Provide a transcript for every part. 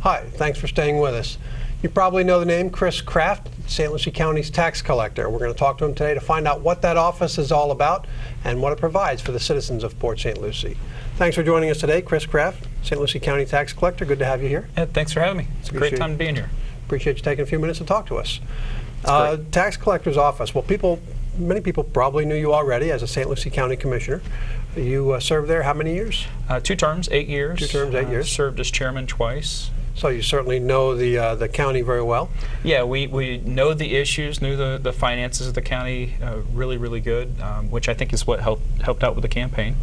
Hi, thanks for staying with us. You probably know the name Chris Kraft, St. Lucie County's tax collector. We're going to talk to him today to find out what that office is all about and what it provides for the citizens of Port St. Lucie. Thanks for joining us today, Chris Kraft, St. Lucie County tax collector. Good to have you here. Yeah, thanks for having me. It's a great time to be in here. Appreciate you taking a few minutes to talk to us. Tax collector's office. Well, many people probably knew you already as a St. Lucie County commissioner. You served there how many years? 2 terms, 8 years. 2 terms, 8 years. Served as chairman twice. So you certainly know the county very well. Yeah, we know the issues, knew the finances of the county really good, which I think is what helped out with the campaign.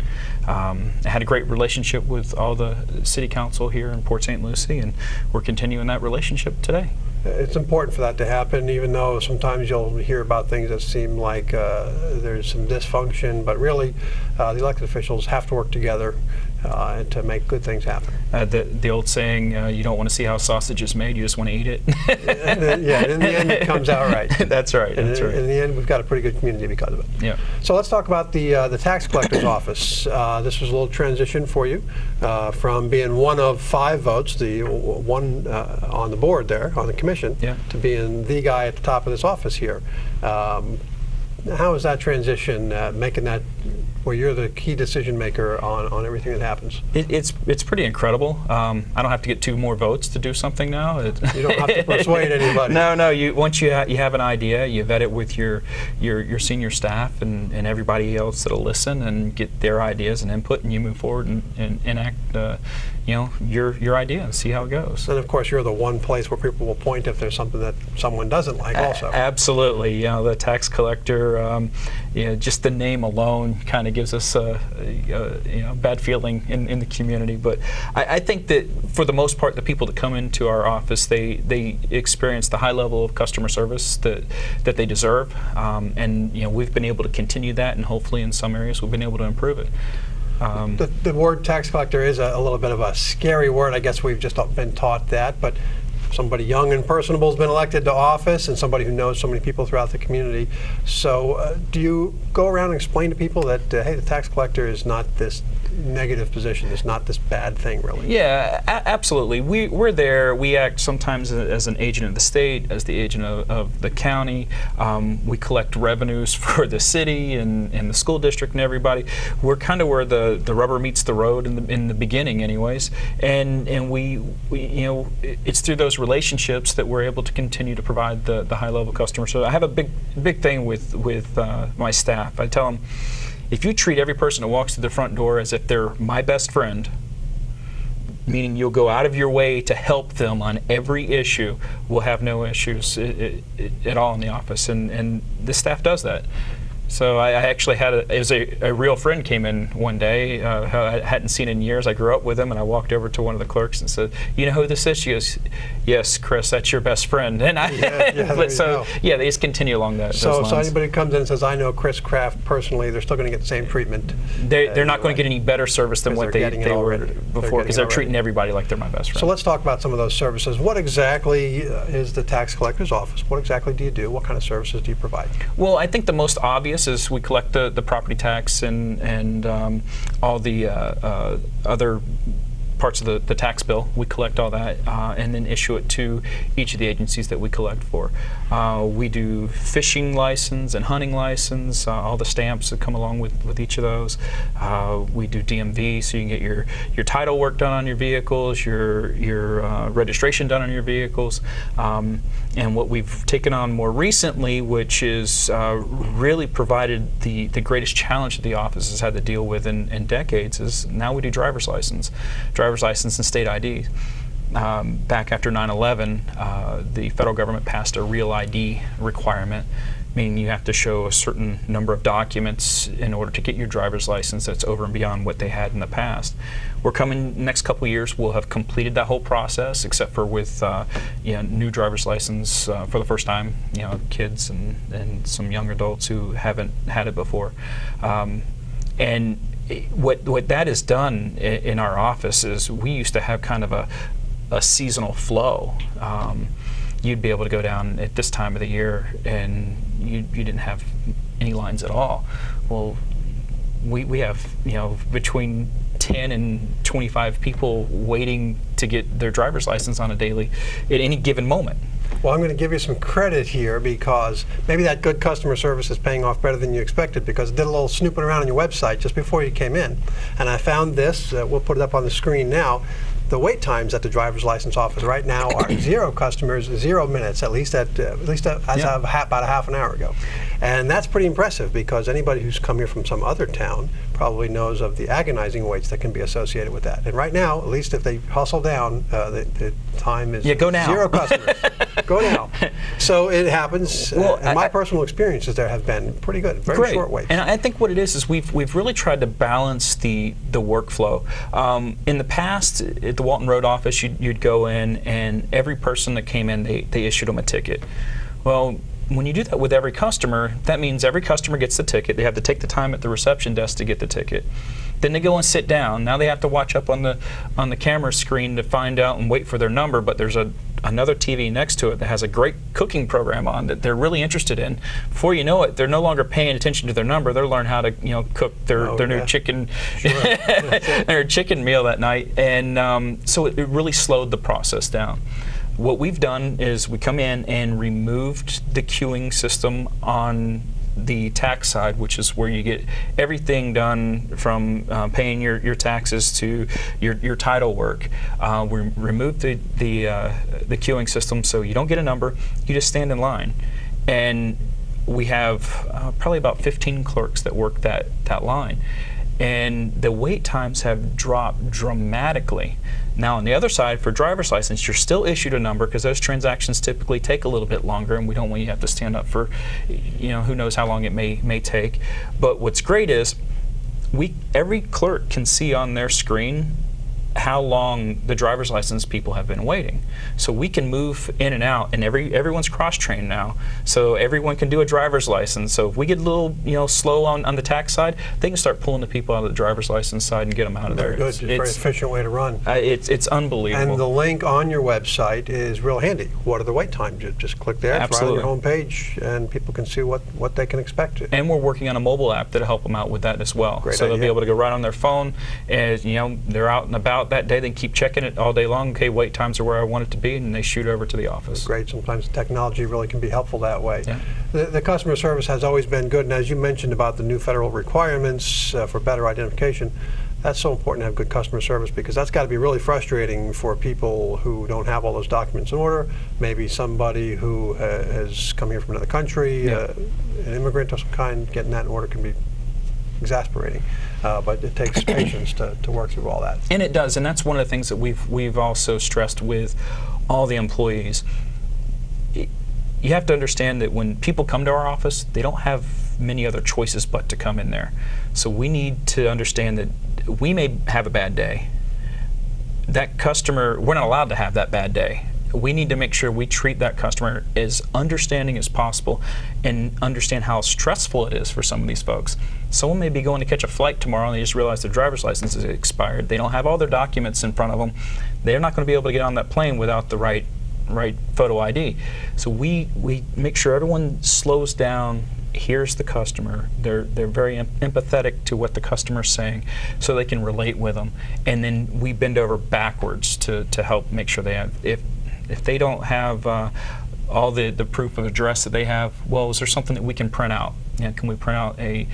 I had a great relationship with all the city council here in Port St. Lucie, and we're continuing that relationship today. It's important for that to happen, even though sometimes you'll hear about things that seem like there's some dysfunction, but really the elected officials have to work together to make good things happen. The old saying, you don't want to see how sausage is made, you just want to eat it. Yeah, in the end it comes out right. That's right. In the end, we've got a pretty good community because of it. Yeah. So let's talk about the tax collector's office. This was a little transition for you from being one of 5 votes, the one on the board there, on the commission, yeah, to being the guy at the top of this office here. How is that transition, making that where you're the key decision maker on everything that happens? It's pretty incredible. I don't have to get 2 more votes to do something now. You don't have to persuade anybody. No. Once you have an idea, you vet it with your senior staff and everybody else that'll listen and get their ideas and input, and you move forward and enact your idea and see how it goes. And of course, you're the one place where people will point if there's something that someone doesn't like also. Absolutely. The tax collector, just the name alone kind of gives us a bad feeling in the community. But I think that for the most part, the people that come into our office, they experience the high level of customer service that they deserve, and we've been able to continue that, and hopefully in some areas we've been able to improve it. The word tax collector is a little bit of a scary word. I guess we've just been taught that, but somebody young and personable has been elected to office, and somebody who knows so many people throughout the community. So do you go around and explain to people that, hey, the tax collector is not this negative position, it's not this bad thing, really? Yeah, absolutely. We're there. We act sometimes as an agent of the state, as the agent of the county. We collect revenues for the city and the school district and everybody. We're kind of where the rubber meets the road in the beginning, anyways. And we it's through those relationships that we're able to continue to provide the high level customer service. I have a big thing with my staff. I tell them, if you treat every person that walks through the front door as if they're my best friend, meaning you'll go out of your way to help them on every issue, we'll have no issues at all in the office, and this staff does that. So I actually had a real friend came in one day I hadn't seen in years. I grew up with him, and I walked over to one of the clerks and said, "You know who this is?" She goes, "Yes, Chris, that's your best friend." And they just continue along those lines. So anybody who comes in and says, "I know Chris Kraft personally," they're still going to get the same treatment. They're not going to get any better service than what they were before, because they're treating everybody like they're my best friend. So let's talk about some of those services. What exactly is the tax collector's office? What exactly do you do? What kind of services do you provide? Well, I think the most obvious is we collect the property tax and all the other parts of the tax bill. We collect all that and then issue it to each of the agencies that we collect for. We do fishing license and hunting license, all the stamps that come along with each of those. We do DMV, so you can get your title work done on your vehicles, your registration done on your vehicles. And what we've taken on more recently, which is really provided the greatest challenge that the office has had to deal with in decades, is now we do driver's license and state ID. Back after 9/11, the federal government passed a real ID requirement, meaning you have to show a certain number of documents in order to get your driver's license that's over and beyond what they had in the past. We're coming next couple of years, we'll have completed that whole process, except for with new driver's license for the first time, kids and some young adults who haven't had it before. And what that has done in our office is we used to have kind of a seasonal flow. You'd be able to go down at this time of the year and you didn't have any lines at all. Well, we have between 10 and 25 people waiting to get their driver's license on a daily at any given moment. Well, I'm going to give you some credit here because maybe that good customer service is paying off better than you expected, because I did a little snooping around on your website just before you came in, and I found this. We'll put it up on the screen now. The wait times at the driver's license office right now are 0 customers, 0 minutes, at least as of about a half an hour ago. And that's pretty impressive, because anybody who's come here from some other town probably knows of the agonizing waits that can be associated with that. And right now, at least if they hustle down, the time is go now. 0 customers. Go now. So it happens. Well, and my personal experiences there have been pretty good. Very great. Short waits. And I think what it is we've really tried to balance the workflow. In the past, at the Walton Road office, you'd go in, and every person that came in, they issued them a ticket. Well, when you do that with every customer, that means every customer gets the ticket. They have to take the time at the reception desk to get the ticket. Then they go and sit down. Now they have to watch up on the camera screen to find out and wait for their number, but there's another TV next to it that has a great cooking program on that they're really interested in. Before you know it, they're no longer paying attention to their number. They're learning how to cook their new chicken their chicken meal that night, and so it really slowed the process down. What we've done is we come in and removed the queuing system on the tax side, which is where you get everything done from paying your taxes to your title work. We removed the queuing system, so you don't get a number, you just stand in line. And we have probably about 15 clerks that work that line. And the wait times have dropped dramatically. Now on the other side, for driver's license, you're still issued a number, because those transactions typically take a little bit longer, and we don't want you to have to stand up for, who knows how long it may take. But what's great is every clerk can see on their screen how long the driver's license people have been waiting. So we can move in and out, and everyone's cross-trained now, so everyone can do a driver's license. So if we get a little slow on the tax side, they can start pulling the people out of the driver's license side and get them out of there. Very good. It's a very efficient way to run. It's unbelievable. And the link on your website is real handy. What are the wait times? You just click there. Absolutely. It's right on your home page, and people can see what they can expect. And we're working on a mobile app that'll help them out with that as well. Great so idea. They'll be able to go right on their phone, and they're out and about that day. They can keep checking it all day long. Okay, wait times are where I want it to be, and they shoot over to the office. Great. Sometimes technology really can be helpful that way. Yeah. The customer service has always been good, and as you mentioned about the new federal requirements for better identification, that's so important to have good customer service, because that's got to be really frustrating for people who don't have all those documents in order. Maybe somebody who has come here from another country, an immigrant of some kind, getting that in order can be exasperating. But it takes patience to work through all that. And it does, and that's one of the things that we've also stressed with all the employees. You have to understand that when people come to our office, they don't have many other choices but to come in there. So we need to understand that we may have a bad day. That customer, we're not allowed to have that bad day. We need to make sure we treat that customer as understanding as possible and understand how stressful it is for some of these folks. Someone may be going to catch a flight tomorrow and they just realize their driver's license is expired. They don't have all their documents in front of them. They're not going to be able to get on that plane without the right photo ID. So we make sure everyone slows down, hears the customer. They're very empathetic to what the customer's saying, so they can relate with them. And then we bend over backwards to help make sure they have, if they don't have all the proof of address that they have, well, is there something that we can print out? Can we print out a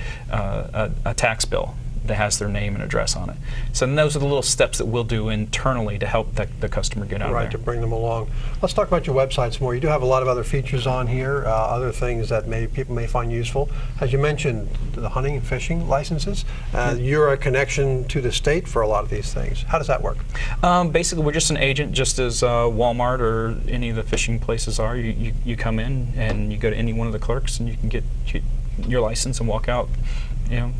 tax bill that has their name and address on it? So then those are the little steps that we'll do internally to help the customer get out of there. Right, to bring them along. Let's talk about your website some more. You do have a lot of other features on here, other things that people may find useful. As you mentioned, the hunting and fishing licenses. You're a connection to the state for a lot of these things. How does that work? Basically, we're just an agent, just as Walmart or any of the fishing places are. You come in and you go to any one of the clerks and you can get your license and walk out,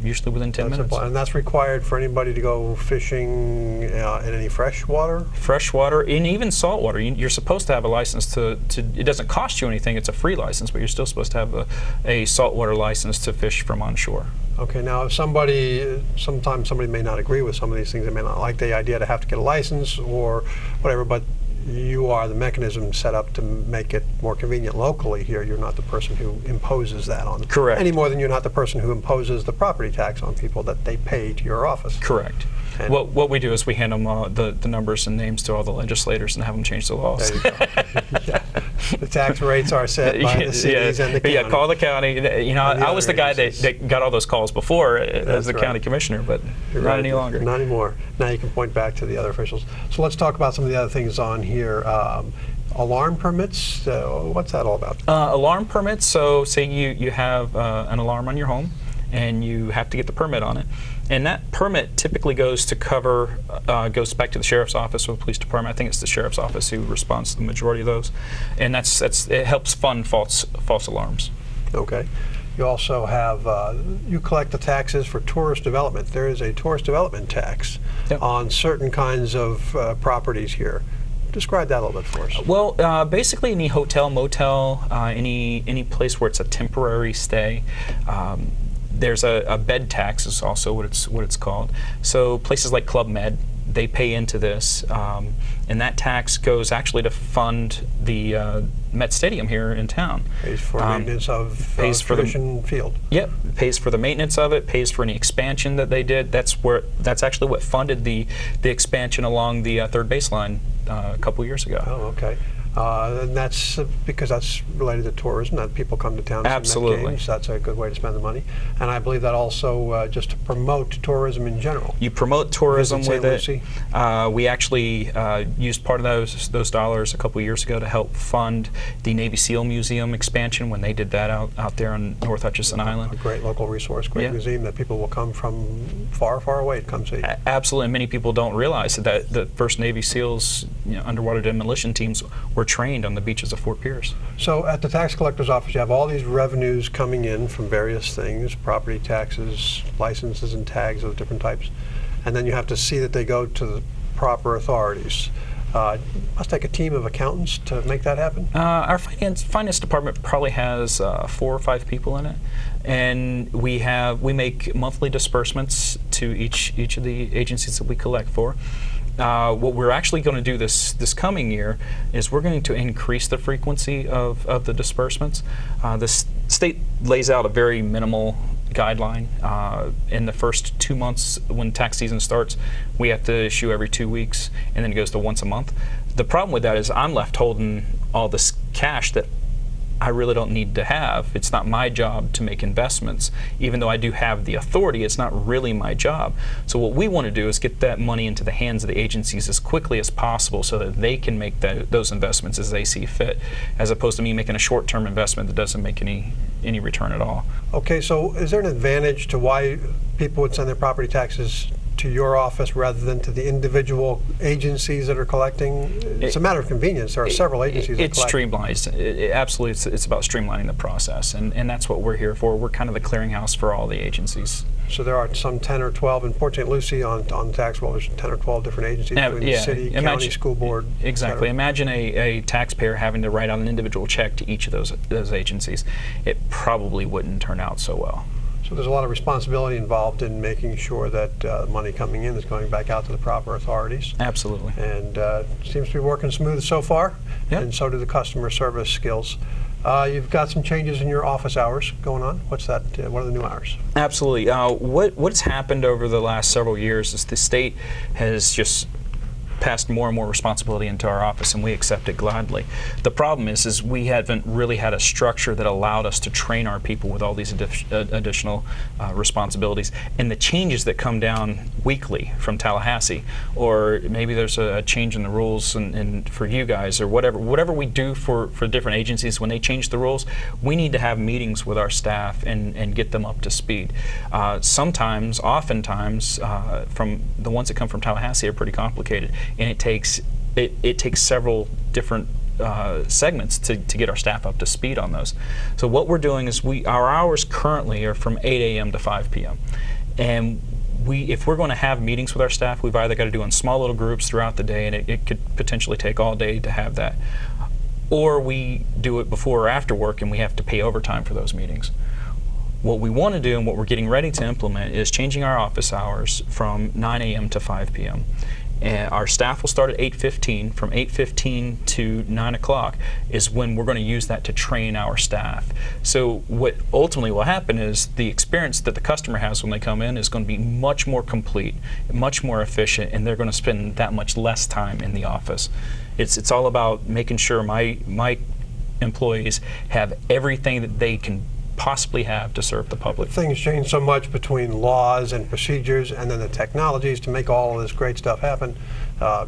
usually within 10 minutes. Simple. And that's required for anybody to go fishing in any fresh water? Fresh water, and even salt water. You're supposed to have a license it doesn't cost you anything, it's a free license, but you're still supposed to have a saltwater license to fish from onshore. Okay, now if sometimes somebody may not agree with some of these things, they may not like the idea to have to get a license or whatever, but you are the mechanism set up to make it more convenient locally here. You're not the person who imposes that on them. Correct. Any more than you're not the person who imposes the property tax on people that they pay to your office. Correct. And What we do is we hand them the numbers and names to all the legislators and have them change the laws. there you go. Yeah. The tax rates are set by the cities and the county. Yeah, call the county. You know, I was the guy that got all those calls before as the county commissioner, but not any longer. Not anymore. Now you can point back to the other officials. So let's talk about some of the other things on here. Alarm permits, what's that all about? Alarm permits, so say you have an alarm on your home and you have to get the permit on it. And that permit typically goes to cover, goes back to the sheriff's office or the police department. I think it's the sheriff's office who responds to the majority of those. And it helps fund false alarms. Okay. You also have, you collect the taxes for tourist development. There is a tourist development tax on certain kinds of properties here. Describe that a little bit for us. Well, basically any hotel, motel, any place where it's a temporary stay. There's a bed tax is also what it's called. So places like Club Med, they pay into this, and that tax goes actually to fund the Met Stadium here in town. Pays for maintenance of Tradition Field. Yep, pays for the maintenance of it, pays for any expansion that they did. That's actually what funded the expansion along the third baseline a couple years ago. Oh, okay. And that's because that's related to tourism, that people come to town to see Met games. That's a good way to spend the money. And I believe that also just to promote tourism in general. You promote tourism with it. Lucie. We actually used part of those dollars a couple years ago to help fund the Navy SEAL Museum expansion when they did that out there on North Hutchison Island. A great local resource, great museum that people will come from far, far away to come see. Absolutely, and many people don't realize that the first Navy SEALs, underwater demolition teams, were trained on the beaches of Fort Pierce. So at the tax collector's office, you have all these revenues coming in from various things, property taxes, licenses and tags of different types, and then you have to see that they go to the proper authorities. Must take a team of accountants to make that happen? Our finance department probably has 4 or 5 people in it, and we make monthly disbursements to each of the agencies that we collect for. What we're actually going to do this coming year is we're going to increase the frequency of the disbursements. The state lays out a very minimal guideline. In the first 2 months when tax season starts, we have to issue every 2 weeks, and then it goes to once a month. The problem with that is I'm left holding all this cash that I really don't need to have. It's not my job to make investments. Even though I do have the authority, it's not really my job. So what we want to do is get that money into the hands of the agencies as quickly as possible so that they can make those investments as they see fit, as opposed to me making a short-term investment that doesn't make any return at all. Okay, so is there an advantage to why people would send their property taxes to your office rather than to the individual agencies that are collecting? It's a matter of convenience. There are several agencies that collect. It's streamlined. Absolutely, it's about streamlining the process, and that's what we're here for. We're kind of the clearinghouse for all the agencies. So there are some 10 or 12 in Port St. Lucie on the tax roll. There's 10 or 12 different agencies between the city, county, school board. Exactly. Imagine a taxpayer having to write out an individual check to each of those agencies. It probably wouldn't turn out so well. So there's a lot of responsibility involved in making sure that money coming in is going back out to the proper authorities. Absolutely. And seems to be working smooth so far, and so do the customer service skills. You've got some changes in your office hours going on. What's that? What are the new hours? Absolutely. What's happened over the last several years is the state has just passed more and more responsibility into our office, and we accept it gladly. The problem is we haven't really had a structure that allowed us to train our people with all these additional responsibilities, and the changes that come down weekly from Tallahassee, or maybe there's a change in the rules and for you guys, or whatever we do for different agencies. When they change the rules, we need to have meetings with our staff and get them up to speed. Oftentimes, from the ones that come from Tallahassee are pretty complicated, and it takes several different segments to get our staff up to speed on those. So what we're doing is our hours currently are from 8 a.m. to 5 p.m. And if we're going to have meetings with our staff, we've either got to do in small little groups throughout the day, and it could potentially take all day to have that, or we do it before or after work and we have to pay overtime for those meetings. What we want to do and what we're getting ready to implement is changing our office hours from 9 a.m. to 5 p.m. And our staff will start at 8:15. From 8:15 to 9 o'clock is when we're going to use that to train our staff. So what ultimately will happen is the experience that the customer has when they come in is going to be much more complete, much more efficient, and they're going to spend that much less time in the office. It's all about making sure my employees have everything that they can possibly have to serve the public. Things change so much between laws and procedures and then the technologies to make all of this great stuff happen.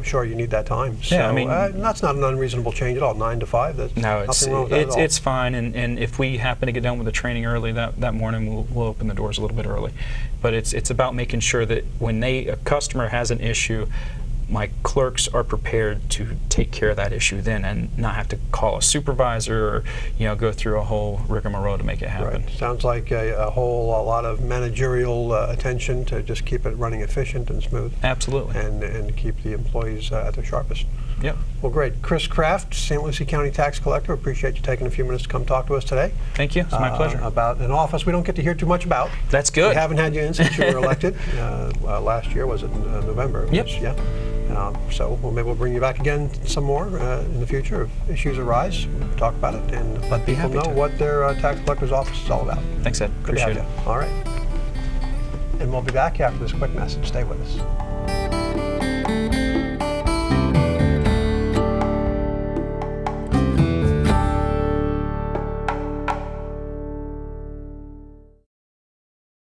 Sure, you need that time. So, Yeah, I mean, that's not an unreasonable change at all. 9 to 5. That's no, nothing wrong with that at all. it's fine. And if we happen to get done with the training early that morning, we'll open the doors a little bit early. But it's about making sure that when a customer has an issue, my clerks are prepared to take care of that issue then and not have to call a supervisor or go through a whole rigmarole to make it happen. Right. Sounds like a lot of managerial attention to just keep it running efficient and smooth. Absolutely. And keep the employees at their sharpest. Yep. Well, great. Chris Kraft, St. Lucie County Tax Collector, appreciate you taking a few minutes to come talk to us today. Thank you. It's my pleasure. About an office we don't get to hear too much about. That's good. We haven't had you in since you were elected. Last year, was it November? Yep. Yeah. So maybe we'll bring you back again some more in the future if issues arise. We'll talk about it and let people know what their tax collector's office is all about. Thanks, Ed. Good to have Appreciate it. you. All right. And we'll be back after this quick message. Stay with us.